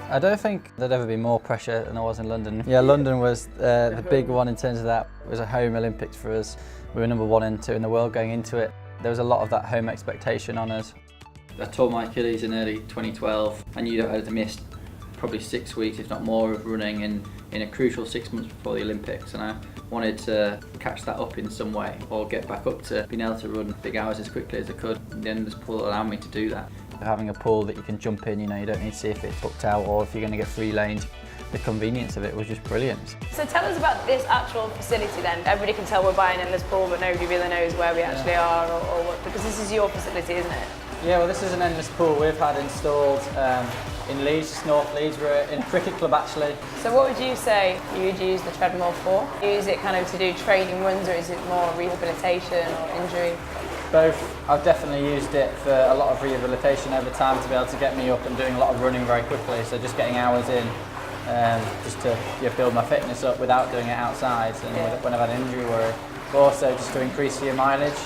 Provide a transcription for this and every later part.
I don't think there'd ever be more pressure than there was in London. Yeah, London was the big one in terms of that. It was a home Olympics for us. We were number 1 and 2 in the world going into it. There was a lot of that home expectation on us. I tore my Achilles in early 2012. I knew that I had missed probably 6 weeks, if not more, of running in a crucial 6 months before the Olympics, and I wanted to catch that up in some way or get back up to being able to run big hours as quickly as I could. The endless pool allowed me to do that. Having a pool that you can jump in, you don't need to see if it's booked out or if you're going to get free lanes. The convenience of it was just brilliant. So tell us about this actual facility then. Everybody can tell we're buying endless pool, but nobody really knows where we actually are or what, because this is your facility, isn't it? Yeah, well, this is an endless pool we've had installed in Leeds, North Leeds. We're in a cricket club actually. So what would you say you would use the treadmill for? Use it kind of to do training runs, or is it more rehabilitation or injury? Both. I've definitely used it for a lot of rehabilitation over time to be able to get me up and doing a lot of running very quickly. So just getting hours in, just to build my fitness up without doing it outside and when I've had an injury worry. But also just to increase your mileage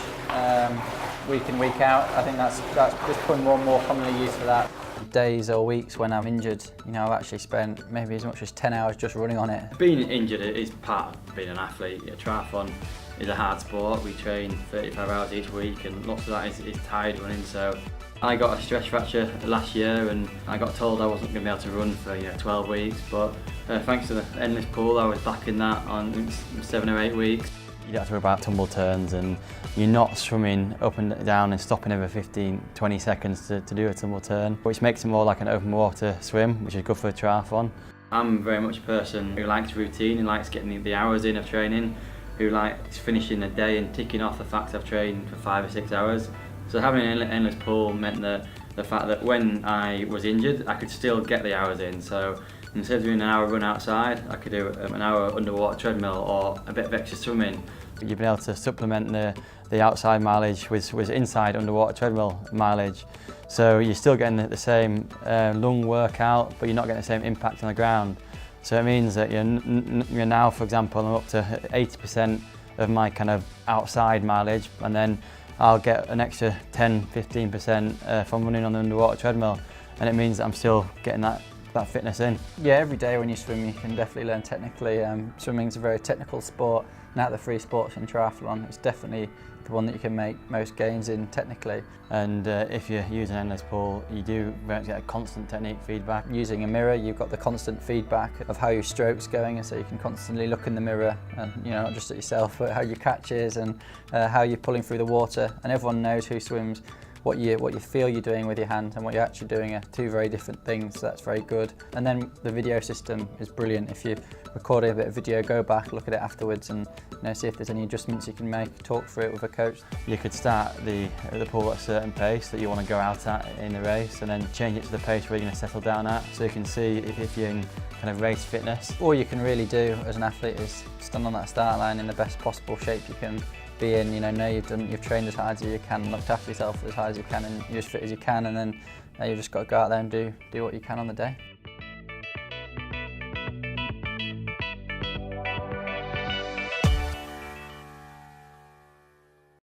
week in, week out. I think that's just becoming more and more commonly used for that. Days or weeks when I'm injured, I've actually spent maybe as much as 10 hours just running on it. Being injured is part of being an athlete. Triathlon is a hard sport. We train 35 hours each week and lots of that is tired running. So I got a stress fracture last year and I got told I wasn't going to be able to run for 12 weeks, but thanks to the endless pool I was back in that on 7 or 8 weeks. You don't have to worry about tumble turns and you're not swimming up and down and stopping every 15-20 seconds to do a tumble turn, which makes it more like an open water swim, which is good for a triathlon. I'm very much a person who likes routine and likes getting the hours in of training, who likes finishing a day and ticking off the fact I've trained for 5 or 6 hours. So having an endless pool meant that the fact that when I was injured I could still get the hours in. So instead of doing an hour run outside, I could do an hour underwater treadmill or a bit of extra swimming. You've been able to supplement the outside mileage with inside underwater treadmill mileage. So you're still getting the same lung workout, but you're not getting the same impact on the ground. So it means that you're now, for example, I'm up to 80% of my kind of outside mileage, and then I'll get an extra 10-15% from running on the underwater treadmill, and it means that I'm still getting that fitness in. Yeah, every day when you swim you can definitely learn technically. Swimming's a very technical sport, and out of the three sports in triathlon it's definitely the one that you can make most gains in technically. And if you're using endless pool, you do get a constant technique feedback. Using a mirror, you've got the constant feedback of how your stroke's going, and so you can constantly look in the mirror and not just at yourself but how your catch is and how you're pulling through the water. And everyone knows who swims what you feel you're doing with your hand and what you're actually doing are two very different things, so that's very good. And then the video system is brilliant. If you're recording a bit of video, go back, look at it afterwards and see if there's any adjustments you can make, talk through it with a coach. You could start the pool at a certain pace that you want to go out at in the race, and then change it to the pace where you're going to settle down at, so you can see if you're in kind of race fitness. All you can really do as an athlete is stand on that start line in the best possible shape you can be in. Know you've trained as hard as you can, looked after yourself as hard as you can, and you're as fit as you can, and then you've just got to go out there and do what you can on the day.